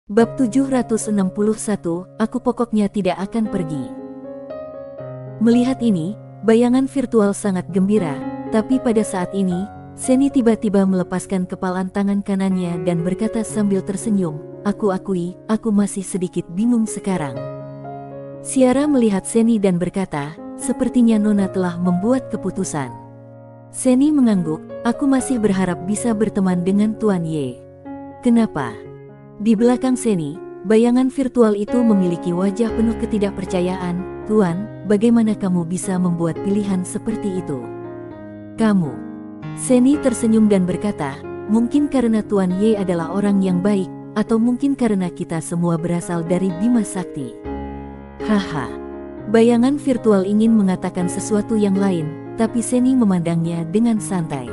Bab 761, aku pokoknya tidak akan pergi. Melihat ini, bayangan virtual sangat gembira, tapi pada saat ini, Seni tiba-tiba melepaskan kepalan tangan kanannya dan berkata sambil tersenyum, aku akui, aku masih sedikit bingung sekarang. Ciara melihat Seni dan berkata, sepertinya Nona telah membuat keputusan. Seni mengangguk, aku masih berharap bisa berteman dengan Tuan Ye. Kenapa? Di belakang Seni, bayangan virtual itu memiliki wajah penuh ketidakpercayaan. Tuan, bagaimana kamu bisa membuat pilihan seperti itu? Kamu. Seni tersenyum dan berkata, mungkin karena Tuan Ye adalah orang yang baik, atau mungkin karena kita semua berasal dari Bima Sakti. Haha. Bayangan virtual ingin mengatakan sesuatu yang lain, tapi Seni memandangnya dengan santai.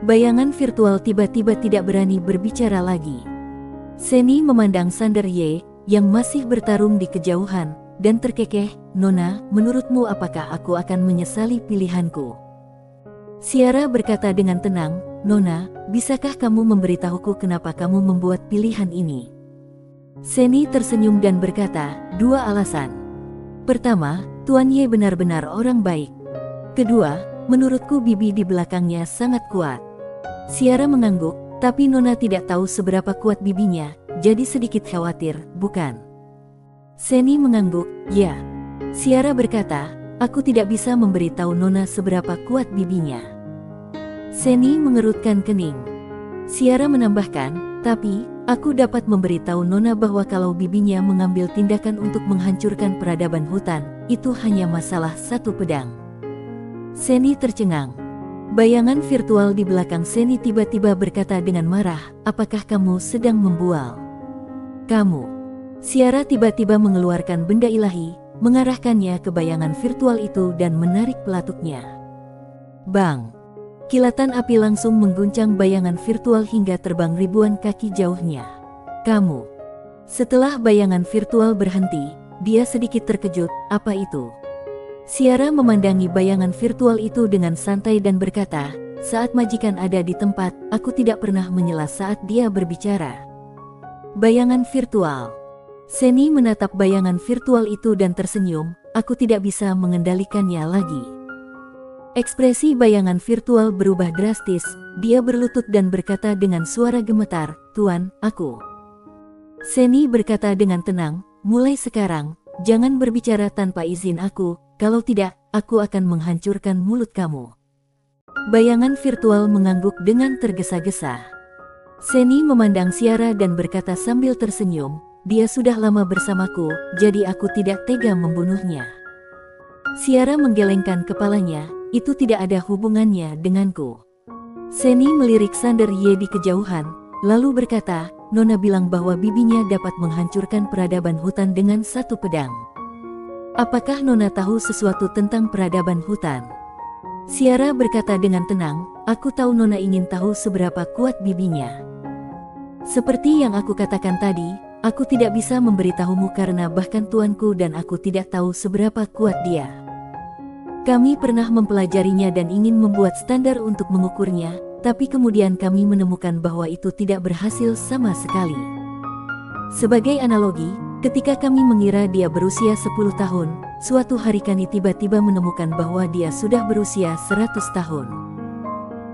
Bayangan virtual tiba-tiba tidak berani berbicara lagi. Seni memandang Sander Ye, yang masih bertarung di kejauhan, dan terkekeh, Nona, menurutmu apakah aku akan menyesali pilihanku? Ciara berkata dengan tenang, Nona, bisakah kamu memberitahuku kenapa kamu membuat pilihan ini? Seni tersenyum dan berkata, dua alasan. Pertama, Tuan Ye benar-benar orang baik. Kedua, menurutku bibi di belakangnya sangat kuat. Ciara mengangguk, tapi Nona tidak tahu seberapa kuat bibinya, jadi sedikit khawatir, bukan? Seni mengangguk, ya. Ciara berkata, aku tidak bisa memberitahu Nona seberapa kuat bibinya. Seni mengerutkan kening. Ciara menambahkan, tapi, aku dapat memberitahu Nona bahwa kalau bibinya mengambil tindakan untuk menghancurkan peradaban hutan, itu hanya masalah satu pedang. Seni tercengang. Bayangan virtual di belakang Seni tiba-tiba berkata dengan marah, apakah kamu sedang membual? Kamu. Ciara tiba-tiba mengeluarkan benda ilahi, mengarahkannya ke bayangan virtual itu dan menarik pelatuknya. Bang! Kilatan api langsung mengguncang bayangan virtual hingga terbang ribuan kaki jauhnya. Kamu. Setelah bayangan virtual berhenti, dia sedikit terkejut, apa itu? Ciara memandangi bayangan virtual itu dengan santai dan berkata, saat majikan ada di tempat, aku tidak pernah menyela saat dia berbicara. Bayangan virtual. Seni menatap bayangan virtual itu dan tersenyum, aku tidak bisa mengendalikannya lagi. Ekspresi bayangan virtual berubah drastis, dia berlutut dan berkata dengan suara gemetar, Tuan, aku. Seni berkata dengan tenang, mulai sekarang, jangan berbicara tanpa izin aku, kalau tidak, aku akan menghancurkan mulut kamu. Bayangan virtual mengangguk dengan tergesa-gesa. Seni memandang Ciara dan berkata sambil tersenyum, dia sudah lama bersamaku, jadi aku tidak tega membunuhnya. Ciara menggelengkan kepalanya, itu tidak ada hubungannya denganku. Seni melirik Sander Ye di kejauhan, lalu berkata, Nona bilang bahwa bibinya dapat menghancurkan peradaban hutan dengan satu pedang. Apakah Nona tahu sesuatu tentang peradaban hutan? Ciara berkata dengan tenang, aku tahu Nona ingin tahu seberapa kuat bibinya. Seperti yang aku katakan tadi, aku tidak bisa memberitahumu karena bahkan tuanku dan aku tidak tahu seberapa kuat dia. Kami pernah mempelajarinya dan ingin membuat standar untuk mengukurnya, tapi kemudian kami menemukan bahwa itu tidak berhasil sama sekali. Sebagai analogi, ketika kami mengira dia berusia 10 tahun, suatu hari kami tiba-tiba menemukan bahwa dia sudah berusia 100 tahun.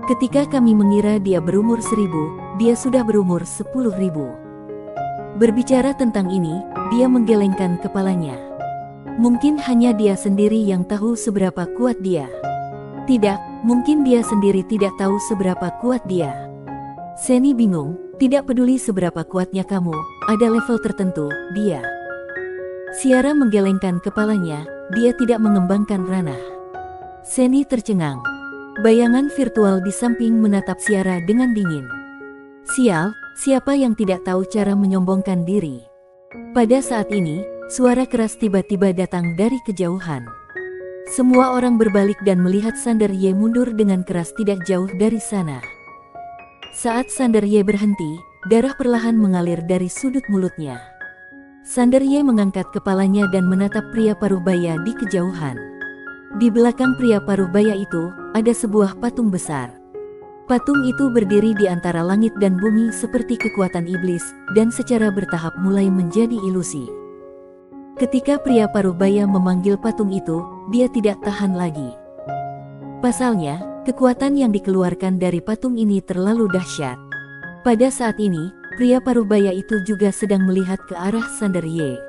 Ketika kami mengira dia berumur 1000, dia sudah berumur 10.000. Berbicara tentang ini, dia menggelengkan kepalanya. Mungkin hanya dia sendiri yang tahu seberapa kuat dia. Tidak, mungkin dia sendiri tidak tahu seberapa kuat dia. Seni bingung, tidak peduli seberapa kuatnya kamu, ada level tertentu, dia. Ciara menggelengkan kepalanya, dia tidak mengembangkan ranah. Seni tercengang. Bayangan virtual di samping menatap Ciara dengan dingin. Sial, siapa yang tidak tahu cara menyombongkan diri? Pada saat ini, suara keras tiba-tiba datang dari kejauhan. Semua orang berbalik dan melihat Sander Ye mundur dengan keras tidak jauh dari sana. Saat Sander Ye berhenti, darah perlahan mengalir dari sudut mulutnya. Sander Ye mengangkat kepalanya dan menatap pria paruh baya di kejauhan. Di belakang pria paruh baya itu, ada sebuah patung besar. Patung itu berdiri di antara langit dan bumi seperti kekuatan iblis, dan secara bertahap mulai menjadi ilusi. Ketika pria Parubaya memanggil patung itu, dia tidak tahan lagi. Pasalnya, kekuatan yang dikeluarkan dari patung ini terlalu dahsyat. Pada saat ini, pria Parubaya itu juga sedang melihat ke arah Sanderye.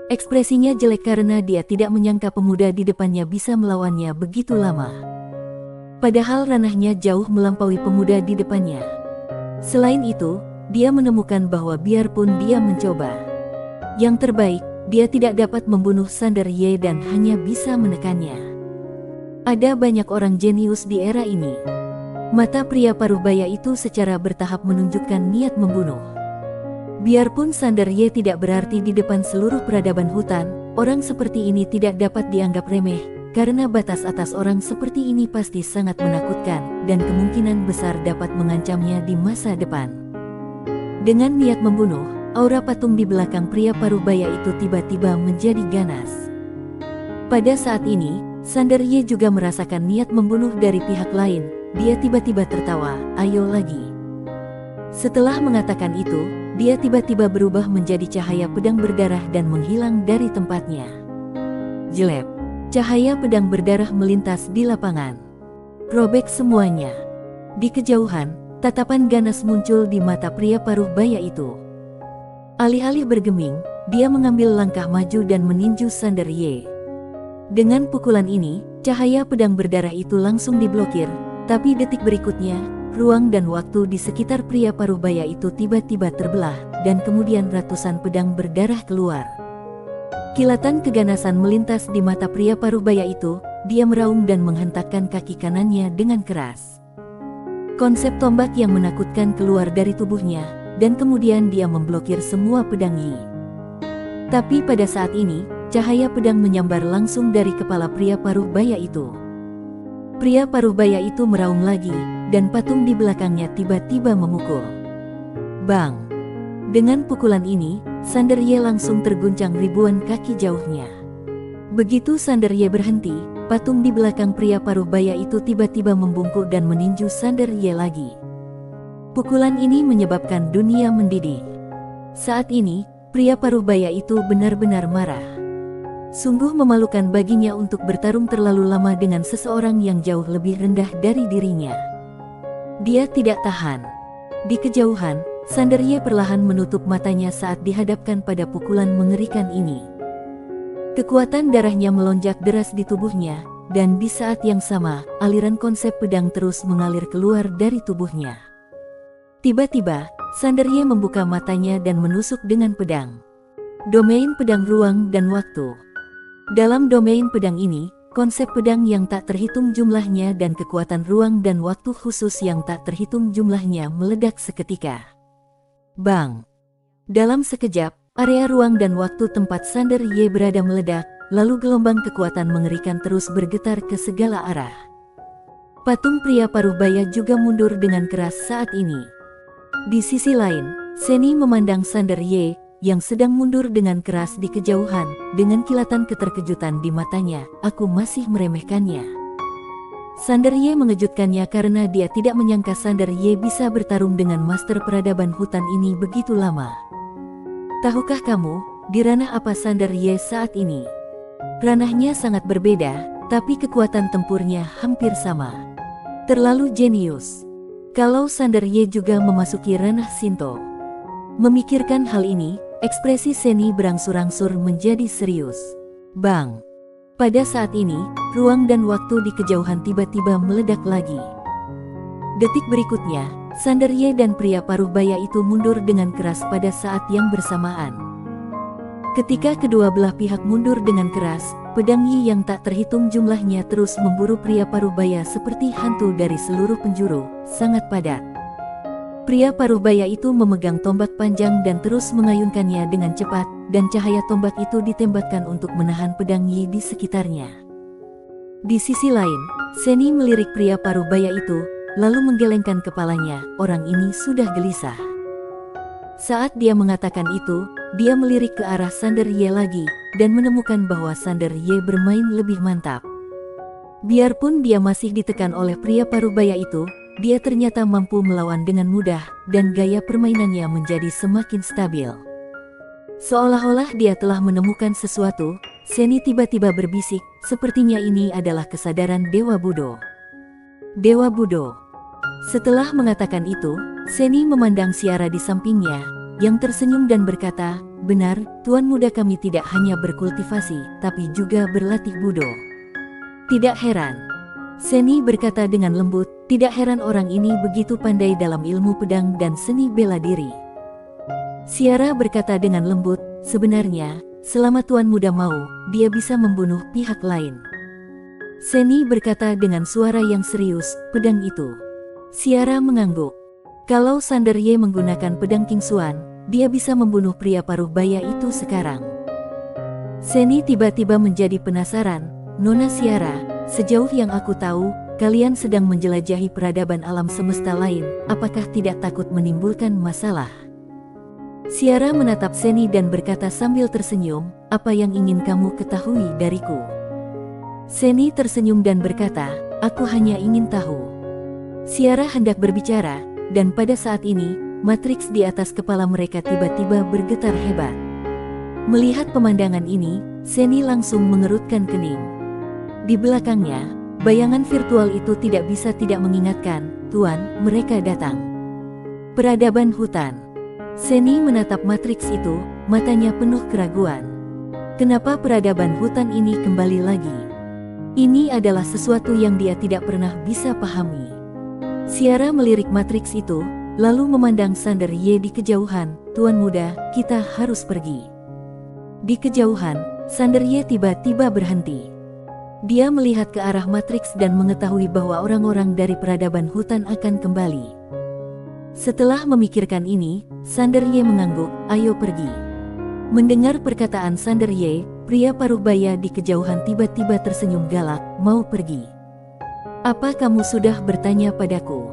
Ekspresinya jelek karena dia tidak menyangka pemuda di depannya bisa melawannya begitu lama. Padahal ranahnya jauh melampaui pemuda di depannya. Selain itu, dia menemukan bahwa biarpun dia mencoba yang terbaik, dia tidak dapat membunuh Sanderye dan hanya bisa menekannya. Ada banyak orang jenius di era ini. Mata pria Parubaya itu secara bertahap menunjukkan niat membunuh. Biarpun Sanderye tidak berarti di depan seluruh peradaban hutan, orang seperti ini tidak dapat dianggap remeh. Karena batas atas orang seperti ini pasti sangat menakutkan, dan kemungkinan besar dapat mengancamnya di masa depan. Dengan niat membunuh, aura patung di belakang pria Parubaya itu tiba-tiba menjadi ganas. Pada saat ini, Sanderye juga merasakan niat membunuh dari pihak lain. Dia tiba-tiba tertawa, "Ayo lagi." Setelah mengatakan itu, dia tiba-tiba berubah menjadi cahaya pedang berdarah dan menghilang dari tempatnya. Jelek. Cahaya pedang berdarah melintas di lapangan. Robek semuanya. Di kejauhan, tatapan ganas muncul di mata pria Parubaya itu. Alih-alih bergeming, dia mengambil langkah maju dan meninju Sanderye. Dengan pukulan ini, cahaya pedang berdarah itu langsung diblokir, tapi detik berikutnya, ruang dan waktu di sekitar pria Parubaya itu tiba-tiba terbelah, dan kemudian ratusan pedang berdarah keluar. Kilatan keganasan melintas di mata pria Parubaya itu, dia meraung dan menghentakkan kaki kanannya dengan keras. Konsep tombak yang menakutkan keluar dari tubuhnya, dan kemudian dia memblokir semua pedang Yi. Tapi pada saat ini, cahaya pedang menyambar langsung dari kepala pria Parubaya itu. Pria Parubaya itu meraung lagi, dan patung di belakangnya tiba-tiba memukul. Bang! Dengan pukulan ini, Sanderye langsung terguncang ribuan kaki jauhnya. Begitu Sanderye berhenti, patung di belakang pria Parubaya itu tiba-tiba membungkuk dan meninju Sanderye lagi. Pukulan ini menyebabkan dunia mendidih. Saat ini, pria Parubaya itu benar-benar marah. Sungguh memalukan baginya untuk bertarung terlalu lama dengan seseorang yang jauh lebih rendah dari dirinya. Dia tidak tahan. Di kejauhan, Sanderye perlahan menutup matanya saat dihadapkan pada pukulan mengerikan ini. Kekuatan darahnya melonjak deras di tubuhnya, dan di saat yang sama, aliran konsep pedang terus mengalir keluar dari tubuhnya. Tiba-tiba, Sanderye membuka matanya dan menusuk dengan pedang. Domain pedang ruang dan waktu. Dalam domain pedang ini, konsep pedang yang tak terhitung jumlahnya dan kekuatan ruang dan waktu khusus yang tak terhitung jumlahnya meledak seketika. Bang! Dalam sekejap, area ruang dan waktu tempat Sanderye berada meledak, lalu gelombang kekuatan mengerikan terus bergetar ke segala arah. Patung pria Parubaya juga mundur dengan keras saat ini. Di sisi lain, Seni memandang Sanderye, yang sedang mundur dengan keras di kejauhan, dengan kilatan keterkejutan di matanya. "Aku masih meremehkannya." Sanderye mengejutkannya karena dia tidak menyangka Sanderye bisa bertarung dengan master peradaban hutan ini begitu lama. "Tahukah kamu, di ranah apa Sanderye saat ini?" Ranahnya sangat berbeda, tapi kekuatan tempurnya hampir sama. Terlalu jenius. Kalau Sanderye juga memasuki ranah Shinto. Memikirkan hal ini, ekspresi Seni berangsur-angsur menjadi serius. Bang! Pada saat ini, ruang dan waktu di kejauhan tiba-tiba meledak lagi. Detik berikutnya, Sanderye dan pria Parubaya itu mundur dengan keras pada saat yang bersamaan. Ketika kedua belah pihak mundur dengan keras, pedang Yi yang tak terhitung jumlahnya terus memburu pria Parubaya seperti hantu dari seluruh penjuru, sangat padat. Pria Parubaya itu memegang tombak panjang dan terus mengayunkannya dengan cepat, dan cahaya tombak itu ditembakkan untuk menahan pedang Yi di sekitarnya. Di sisi lain, Seni melirik pria Parubaya itu, lalu menggelengkan kepalanya. Orang ini sudah gelisah. Saat dia mengatakan itu, dia melirik ke arah Sanderye lagi, dan menemukan bahwa Sanderye bermain lebih mantap. Biarpun dia masih ditekan oleh pria Parubaya itu, dia ternyata mampu melawan dengan mudah, dan gaya permainannya menjadi semakin stabil. Seolah-olah dia telah menemukan sesuatu, Seni tiba-tiba berbisik, sepertinya ini adalah kesadaran Dewa Budo. Dewa Budo. Setelah mengatakan itu, Seni memandang Siara di sampingnya, yang tersenyum dan berkata, "Benar, Tuan Muda, kami tidak hanya berkultivasi, tapi juga berlatih Budo." "Tidak heran," Seni berkata dengan lembut, "tidak heran orang ini begitu pandai dalam ilmu pedang dan seni bela diri." Siara berkata dengan lembut, "Sebenarnya, selama Tuan Muda mau, dia bisa membunuh pihak lain." Seni berkata dengan suara yang serius, "Pedang itu." Siara mengangguk. Kalau Sander Ye menggunakan pedang King Xuan, dia bisa membunuh pria paruh baya itu sekarang. Seni tiba-tiba menjadi penasaran, "Nona Siara, sejauh yang aku tahu, kalian sedang menjelajahi peradaban alam semesta lain, apakah tidak takut menimbulkan masalah?" Siara menatap Seni dan berkata sambil tersenyum, "Apa yang ingin kamu ketahui dariku?" Seni tersenyum dan berkata, "Aku hanya ingin tahu." Siara hendak berbicara, dan pada saat ini, matriks di atas kepala mereka tiba-tiba bergetar hebat. Melihat pemandangan ini, Seni langsung mengerutkan kening. Di belakangnya, bayangan virtual itu tidak bisa tidak mengingatkan, "Tuan, mereka datang." Peradaban hutan. Seni menatap matriks itu, matanya penuh keraguan. Kenapa peradaban hutan ini kembali lagi? Ini adalah sesuatu yang dia tidak pernah bisa pahami. Siara melirik matriks itu, lalu memandang Sander Ye di kejauhan, "Tuan Muda, kita harus pergi." Di kejauhan, Sander Ye tiba-tiba berhenti. Dia melihat ke arah matriks dan mengetahui bahwa orang-orang dari peradaban hutan akan kembali. Setelah memikirkan ini, Sander Ye mengangguk, "Ayo pergi." Mendengar perkataan Sander Ye, pria paruh baya di kejauhan tiba-tiba tersenyum galak, "Mau pergi? Apa kamu sudah bertanya padaku?"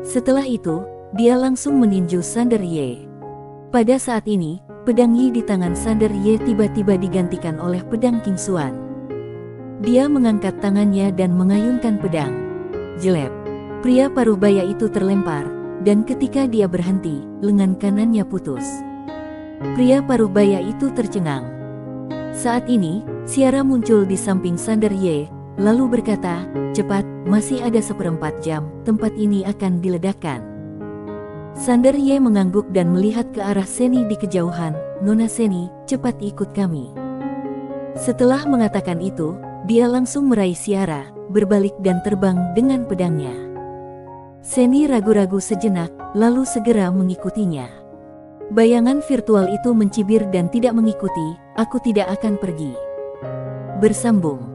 Setelah itu, dia langsung meninju Sander Ye. Pada saat ini, pedang Yi di tangan Sander Ye tiba-tiba digantikan oleh pedang King Xuan. Dia mengangkat tangannya dan mengayunkan pedang. Jelek. Pria paruh baya itu terlempar, dan ketika dia berhenti, lengan kanannya putus. Pria paruh baya itu tercengang. Saat ini, Siara muncul di samping Sander Ye, lalu berkata, "Cepat, masih ada 1/4 jam, tempat ini akan diledakkan." Sander Ye mengangguk dan melihat ke arah Seni di kejauhan, "Nona Seni, cepat ikut kami." Setelah mengatakan itu, dia langsung meraih Siara, berbalik dan terbang dengan pedangnya. Seni ragu-ragu sejenak, lalu segera mengikutinya. Bayangan virtual itu mencibir dan tidak mengikuti, "Aku tidak akan pergi." Bersambung.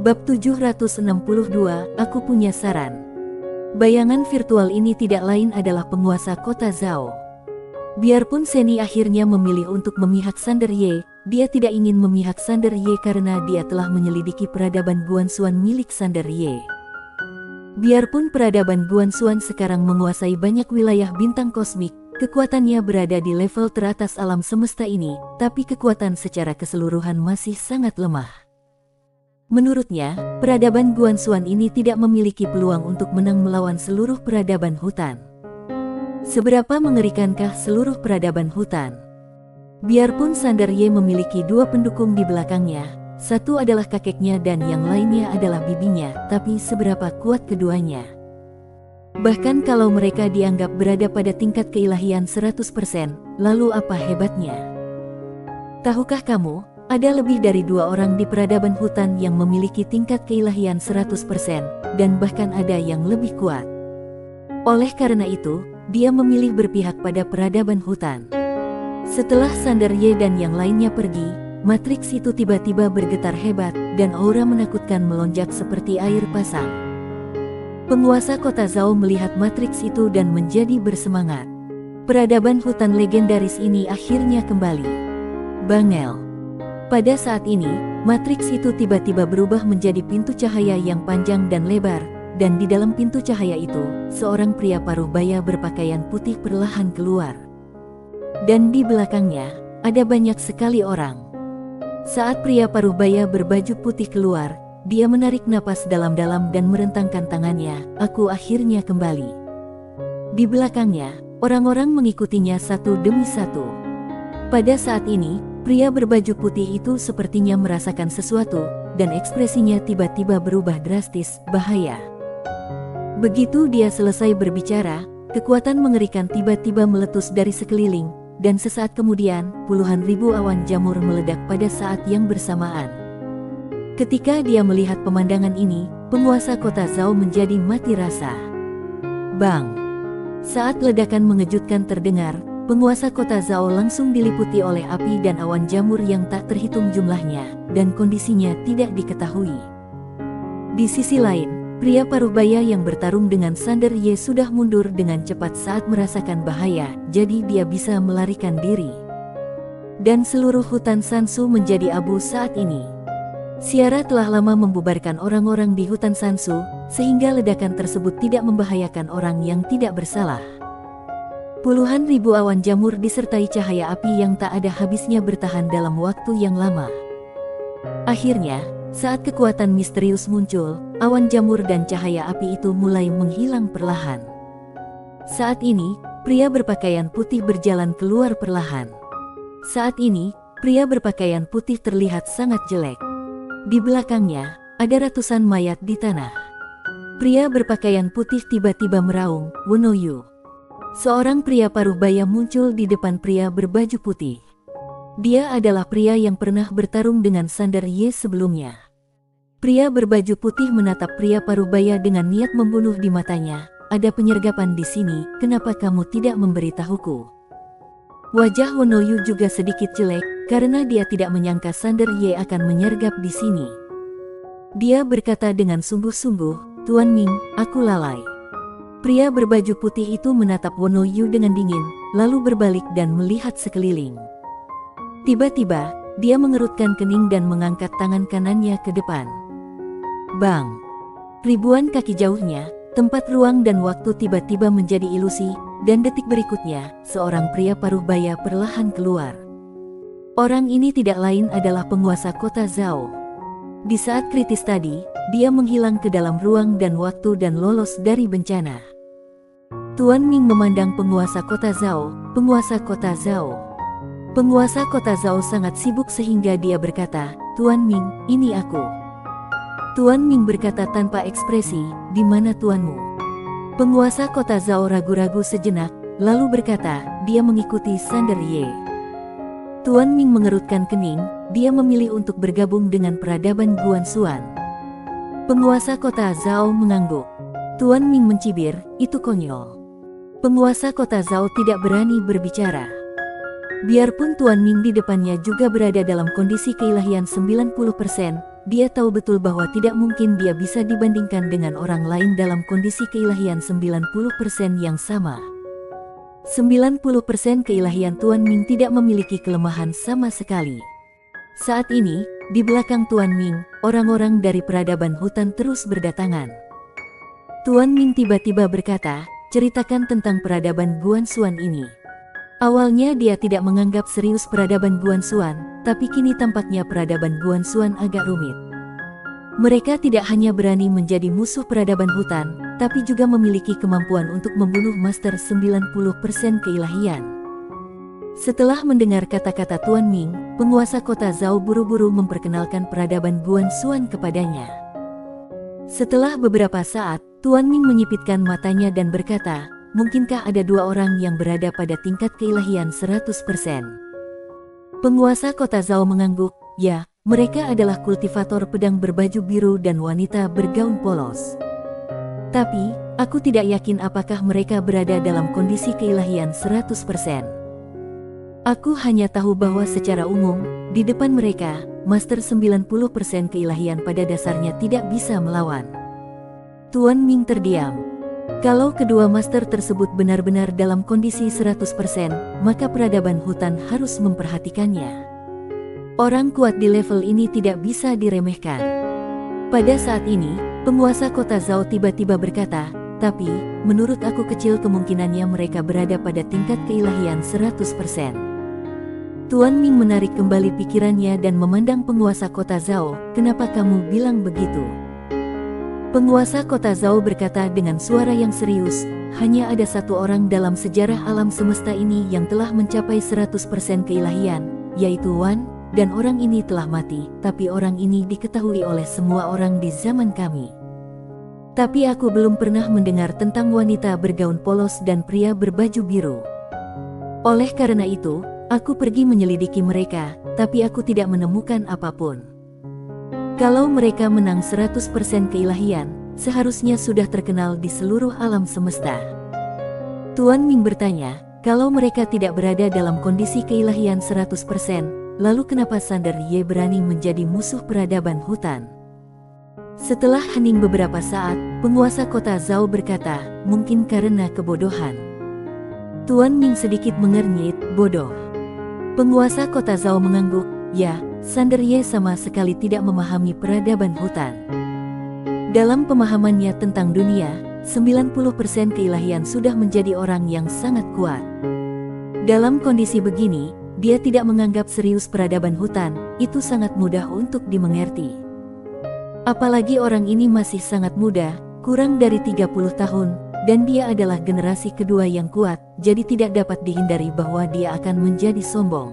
Bab 762, Aku Punya Saran. Bayangan virtual ini tidak lain adalah penguasa kota Zhao. Biarpun Seni akhirnya memilih untuk memihak Sander Ye, dia tidak ingin memihak Sander Ye karena dia telah menyelidiki peradaban Guanxuan milik Sander Ye. Biarpun peradaban Guanxuan sekarang menguasai banyak wilayah bintang kosmik, kekuatannya berada di level teratas alam semesta ini, tapi kekuatan secara keseluruhan masih sangat lemah. Menurutnya, peradaban Guanxuan ini tidak memiliki peluang untuk menang melawan seluruh peradaban hutan. Seberapa mengerikankah seluruh peradaban hutan? Biarpun Sander Ye memiliki 2 pendukung di belakangnya, satu adalah kakeknya dan yang lainnya adalah bibinya, tapi seberapa kuat keduanya? Bahkan kalau mereka dianggap berada pada tingkat keilahian 100%, lalu apa hebatnya? Tahukah kamu, ada lebih dari 2 orang di peradaban hutan yang memiliki tingkat keilahian 100%, dan bahkan ada yang lebih kuat. Oleh karena itu, dia memilih berpihak pada peradaban hutan. Setelah Sander Ye dan yang lainnya pergi, matriks itu tiba-tiba bergetar hebat, dan aura menakutkan melonjak seperti air pasang. Penguasa kota Zhao melihat matriks itu dan menjadi bersemangat. Peradaban hutan legendaris ini akhirnya kembali. Bangel. Pada saat ini, matriks itu tiba-tiba berubah menjadi pintu cahaya yang panjang dan lebar, dan di dalam pintu cahaya itu, seorang pria paruh baya berpakaian putih perlahan keluar. Dan di belakangnya, ada banyak sekali orang. Saat pria paruh baya berbaju putih keluar, dia menarik napas dalam-dalam dan merentangkan tangannya. Aku akhirnya kembali. Di belakangnya, orang-orang mengikutinya satu demi satu. Pada saat ini, pria berbaju putih itu sepertinya merasakan sesuatu, dan ekspresinya tiba-tiba berubah drastis, bahaya. Begitu dia selesai berbicara, kekuatan mengerikan tiba-tiba meletus dari sekeliling, dan sesaat kemudian, puluhan ribu awan jamur meledak pada saat yang bersamaan. Ketika dia melihat pemandangan ini, penguasa kota Zhao menjadi mati rasa. Bang! Saat ledakan mengejutkan terdengar, penguasa kota Zhao langsung diliputi oleh api dan awan jamur yang tak terhitung jumlahnya, dan kondisinya tidak diketahui. Di sisi lain, pria paruh-baya yang bertarung dengan Sander Ye sudah mundur dengan cepat saat merasakan bahaya, jadi dia bisa melarikan diri. Dan seluruh hutan Sansu menjadi abu saat ini. Siara telah lama membubarkan orang-orang di hutan Sansu, sehingga ledakan tersebut tidak membahayakan orang yang tidak bersalah. Puluhan ribu awan jamur disertai cahaya api yang tak ada habisnya bertahan dalam waktu yang lama. Akhirnya, saat kekuatan misterius muncul, awan jamur dan cahaya api itu mulai menghilang perlahan. Saat ini, pria berpakaian putih berjalan keluar perlahan. Saat ini, pria berpakaian putih terlihat sangat jelek. Di belakangnya, ada ratusan mayat di tanah. Pria berpakaian putih tiba-tiba meraung, "Wonoyu." Seorang pria paruh-baya muncul di depan pria berbaju putih. Dia adalah pria yang pernah bertarung dengan Sander Ye sebelumnya. Pria berbaju putih menatap pria paruh-baya dengan niat membunuh di matanya. "Ada penyergapan di sini, kenapa kamu tidak memberitahuku?" Wajah Wonoyu juga sedikit jelek, karena dia tidak menyangka Sander Ye akan menyergap di sini. Dia berkata dengan sungguh-sungguh, "Tuan Ming, aku lalai." Pria berbaju putih itu menatap Wonoyu dengan dingin, lalu berbalik dan melihat sekeliling. Tiba-tiba, dia mengerutkan kening dan mengangkat tangan kanannya ke depan. Bang! Ribuan kaki jauhnya, tempat ruang dan waktu tiba-tiba menjadi ilusi, dan detik berikutnya, seorang pria paruh-baya perlahan keluar. Orang ini tidak lain adalah penguasa kota Zhao. Di saat kritis tadi, dia menghilang ke dalam ruang dan waktu dan lolos dari bencana. Tuan Ming memandang penguasa kota Zhao, penguasa kota Zhao. Penguasa kota Zhao sangat sibuk sehingga dia berkata, "Tuan Ming, ini aku." Tuan Ming berkata tanpa ekspresi, "Di mana tuanmu?" Penguasa kota Zhao ragu-ragu sejenak, lalu berkata, "Dia mengikuti Sander Ye." Tuan Ming mengerutkan kening, dia memilih untuk bergabung dengan peradaban Guanxuan. Penguasa kota Zhao mengangguk. Tuan Ming mencibir, "Itu konyol." Penguasa kota Zhao tidak berani berbicara. Biarpun Tuan Ming di depannya juga berada dalam kondisi keilahian 90%, dia tahu betul bahwa tidak mungkin dia bisa dibandingkan dengan orang lain dalam kondisi keilahian 90% yang sama. 90% keilahian Tuan Ming tidak memiliki kelemahan sama sekali. Saat ini, di belakang Tuan Ming, orang-orang dari peradaban hutan terus berdatangan. Tuan Ming tiba-tiba berkata, "Ceritakan tentang peradaban Guanxuan ini." Awalnya dia tidak menganggap serius peradaban Guanxuan, tapi kini tampaknya peradaban Guanxuan agak rumit. Mereka tidak hanya berani menjadi musuh peradaban hutan, tapi juga memiliki kemampuan untuk membunuh master 90% keilahian. Setelah mendengar kata-kata Tuan Ming, penguasa kota Zhao buru-buru memperkenalkan peradaban Guanxuan kepadanya. Setelah beberapa saat, Tuan Ming menyipitkan matanya dan berkata, "Mungkinkah ada dua orang yang berada pada tingkat keilahian 100%? Penguasa kota Zhao mengangguk, "Ya, mereka adalah kultivator pedang berbaju biru dan wanita bergaun polos. Tapi, aku tidak yakin apakah mereka berada dalam kondisi keilahian 100%. Aku hanya tahu bahwa secara umum, di depan mereka, master 90% keilahian pada dasarnya tidak bisa melawan." Tuan Ming terdiam. Kalau kedua master tersebut benar-benar dalam kondisi 100%, maka peradaban hutan harus memperhatikannya. Orang kuat di level ini tidak bisa diremehkan. Pada saat ini, penguasa kota Zhao tiba-tiba berkata, "Tapi, menurut aku kecil kemungkinannya mereka berada pada tingkat keilahian 100%. Tuan Ming menarik kembali pikirannya dan memandang penguasa kota Zhao. Kenapa kamu bilang begitu? Penguasa kota Zhao berkata dengan suara yang serius, hanya ada satu orang dalam sejarah alam semesta ini yang telah mencapai 100% keilahian, yaitu Wan, dan orang ini telah mati, tapi orang ini diketahui oleh semua orang di zaman kami. Tapi aku belum pernah mendengar tentang wanita bergaun polos dan pria berbaju biru. Oleh karena itu, aku pergi menyelidiki mereka, tapi aku tidak menemukan apapun. Kalau mereka menang 100% keilahian, seharusnya sudah terkenal di seluruh alam semesta. Tuan Ming bertanya, kalau mereka tidak berada dalam kondisi keilahian 100%, lalu kenapa Sander Ye berani menjadi musuh peradaban hutan? Setelah hening beberapa saat, penguasa kota Zhao berkata, mungkin karena kebodohan. Tuan Ming sedikit mengernyit, bodoh. Penguasa kota Zhao mengangguk, ya, Sander Ye sama sekali tidak memahami peradaban hutan. Dalam pemahamannya tentang dunia, 90% keilahian sudah menjadi orang yang sangat kuat. Dalam kondisi begini, dia tidak menganggap serius peradaban hutan, itu sangat mudah untuk dimengerti. Apalagi orang ini masih sangat muda, kurang dari 30 tahun, dan dia adalah generasi kedua yang kuat, jadi tidak dapat dihindari bahwa dia akan menjadi sombong.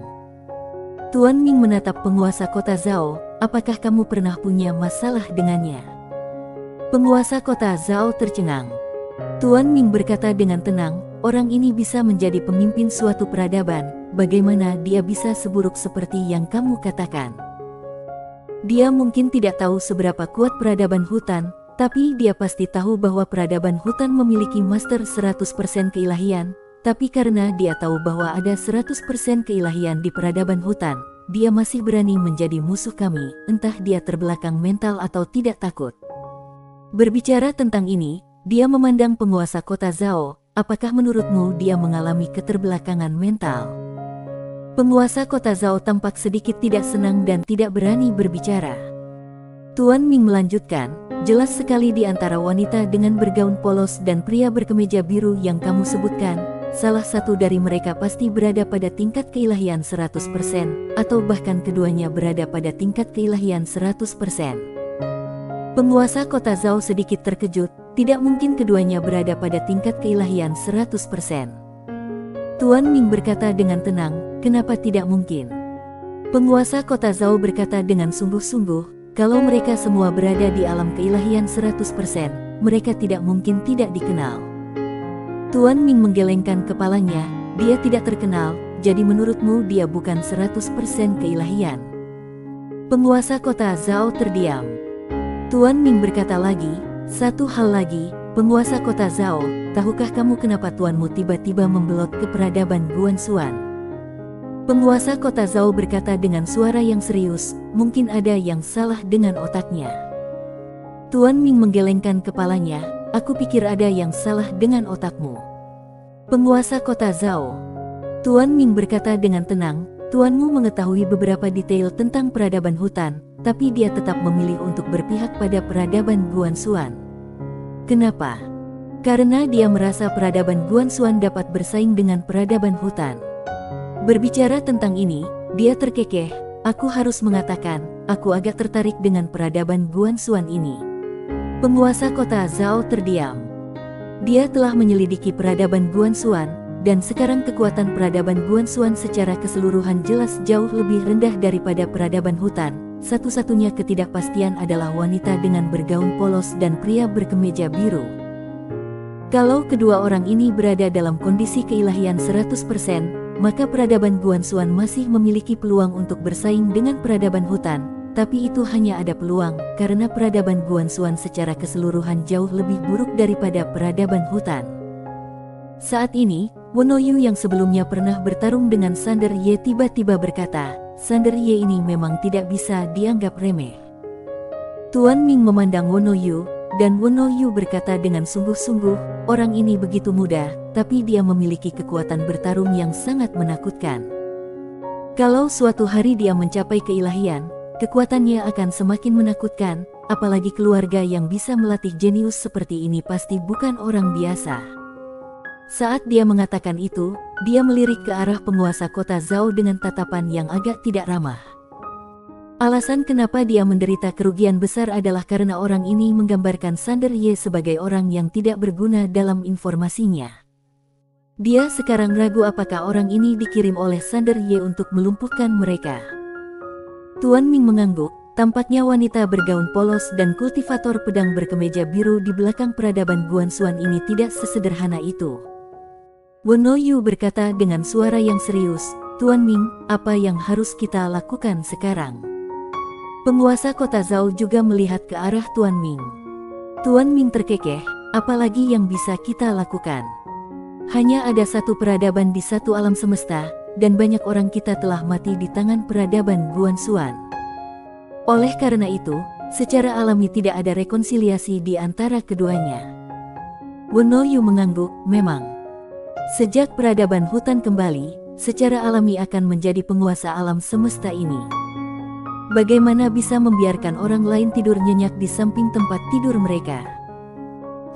Tuan Ming menatap penguasa kota Zhao, apakah kamu pernah punya masalah dengannya? Penguasa kota Zhao tercengang. Tuan Ming berkata dengan tenang, orang ini bisa menjadi pemimpin suatu peradaban, bagaimana dia bisa seburuk seperti yang kamu katakan? Dia mungkin tidak tahu seberapa kuat peradaban hutan, tapi dia pasti tahu bahwa peradaban hutan memiliki master 100% keilahian, tapi karena dia tahu bahwa ada 100% keilahian di peradaban hutan, dia masih berani menjadi musuh kami, entah dia terbelakang mental atau tidak takut. Berbicara tentang ini, dia memandang penguasa kota Zhao, apakah menurutmu dia mengalami keterbelakangan mental? Penguasa kota Zhao tampak sedikit tidak senang dan tidak berani berbicara. Tuan Ming melanjutkan, jelas sekali di antara wanita dengan bergaun polos dan pria berkemeja biru yang kamu sebutkan, salah satu dari mereka pasti berada pada tingkat keilahian 100%, atau bahkan keduanya berada pada tingkat keilahian 100%. Penguasa kota Zhao sedikit terkejut, tidak mungkin keduanya berada pada tingkat keilahian 100%. Tuan Ming berkata dengan tenang, kenapa tidak mungkin? Penguasa kota Zhao berkata dengan sungguh-sungguh, kalau mereka semua berada di alam keilahian 100%, mereka tidak mungkin tidak dikenal. Tuan Ming menggelengkan kepalanya, dia tidak terkenal, jadi menurutmu dia bukan 100% keilahian? Penguasa kota Zhao terdiam. Tuan Ming berkata lagi, satu hal lagi, penguasa kota Zhao, tahukah kamu kenapa tuanmu tiba-tiba membelot ke peradaban Guanxuan? Penguasa kota Zhao berkata dengan suara yang serius, mungkin ada yang salah dengan otaknya. Tuan Ming menggelengkan kepalanya, aku pikir ada yang salah dengan otakmu. Penguasa kota Zhao. Tuan Ming berkata dengan tenang, tuanmu mengetahui beberapa detail tentang peradaban hutan, tapi dia tetap memilih untuk berpihak pada peradaban Guanxuan. Kenapa? Karena dia merasa peradaban Guanxuan dapat bersaing dengan peradaban hutan. Berbicara tentang ini, dia terkekeh, aku harus mengatakan, aku agak tertarik dengan peradaban Guanxuan ini. Penguasa kota Zhao terdiam. Dia telah menyelidiki peradaban Guanxuan, dan sekarang kekuatan peradaban Guanxuan secara keseluruhan jelas jauh lebih rendah daripada peradaban hutan. Satu-satunya ketidakpastian adalah wanita dengan bergaun polos dan pria berkemeja biru. Kalau kedua orang ini berada dalam kondisi keilahian 100%, maka peradaban Guanxuan masih memiliki peluang untuk bersaing dengan peradaban hutan, tapi itu hanya ada peluang, karena peradaban Guanxuan secara keseluruhan jauh lebih buruk daripada peradaban hutan. Saat ini, Wonoyu yang sebelumnya pernah bertarung dengan Sander Ye tiba-tiba berkata, Sander Ye ini memang tidak bisa dianggap remeh. Tuan Ming memandang Wonoyu, dan Wonoyu berkata dengan sungguh-sungguh, orang ini begitu muda, tapi dia memiliki kekuatan bertarung yang sangat menakutkan. Kalau suatu hari dia mencapai keilahian, kekuatannya akan semakin menakutkan, apalagi keluarga yang bisa melatih jenius seperti ini pasti bukan orang biasa. Saat dia mengatakan itu, dia melirik ke arah penguasa kota Zhao dengan tatapan yang agak tidak ramah. Alasan kenapa dia menderita kerugian besar adalah karena orang ini menggambarkan Sander Ye sebagai orang yang tidak berguna dalam informasinya. Dia sekarang ragu apakah orang ini dikirim oleh Sander Ye untuk melumpuhkan mereka. Tuan Ming mengangguk, tampaknya wanita bergaun polos dan kultivator pedang berkemeja biru di belakang peradaban Guanxuan ini tidak sesederhana itu. Wen Yu berkata dengan suara yang serius, "Tuan Ming, apa yang harus kita lakukan sekarang?" Penguasa kota Zhao juga melihat ke arah Tuan Ming. Tuan Ming terkekeh, "Apalagi yang bisa kita lakukan? Hanya ada satu peradaban di satu alam semesta, dan banyak orang kita telah mati di tangan peradaban Guanxuan. Oleh karena itu, secara alami tidak ada rekonsiliasi di antara keduanya." Wen Yu mengangguk, "Memang. Sejak peradaban hutan kembali, secara alami akan menjadi penguasa alam semesta ini. Bagaimana bisa membiarkan orang lain tidur nyenyak di samping tempat tidur mereka?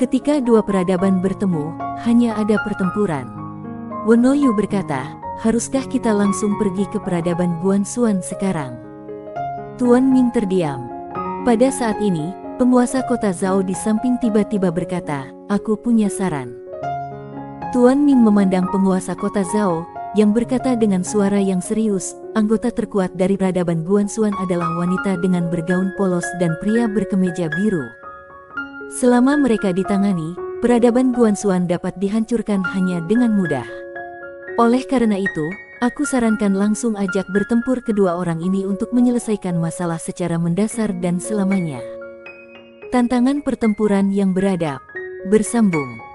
Ketika dua peradaban bertemu, hanya ada pertempuran." Wen Yu berkata, "Haruskah kita langsung pergi ke peradaban Guanxuan sekarang?" Tuan Ming terdiam. Pada saat ini, penguasa kota Zhao di samping tiba-tiba berkata, "Aku punya saran." Tuan Ming memandang penguasa kota Zhao, yang berkata dengan suara yang serius, "Anggota terkuat dari peradaban Guanxuan adalah wanita dengan bergaun polos dan pria berkemeja biru. Selama mereka ditangani, peradaban Guanxuan dapat dihancurkan hanya dengan mudah. Oleh karena itu, aku sarankan langsung ajak bertempur kedua orang ini untuk menyelesaikan masalah secara mendasar dan selamanya." Tantangan pertempuran yang beradab. Bersambung.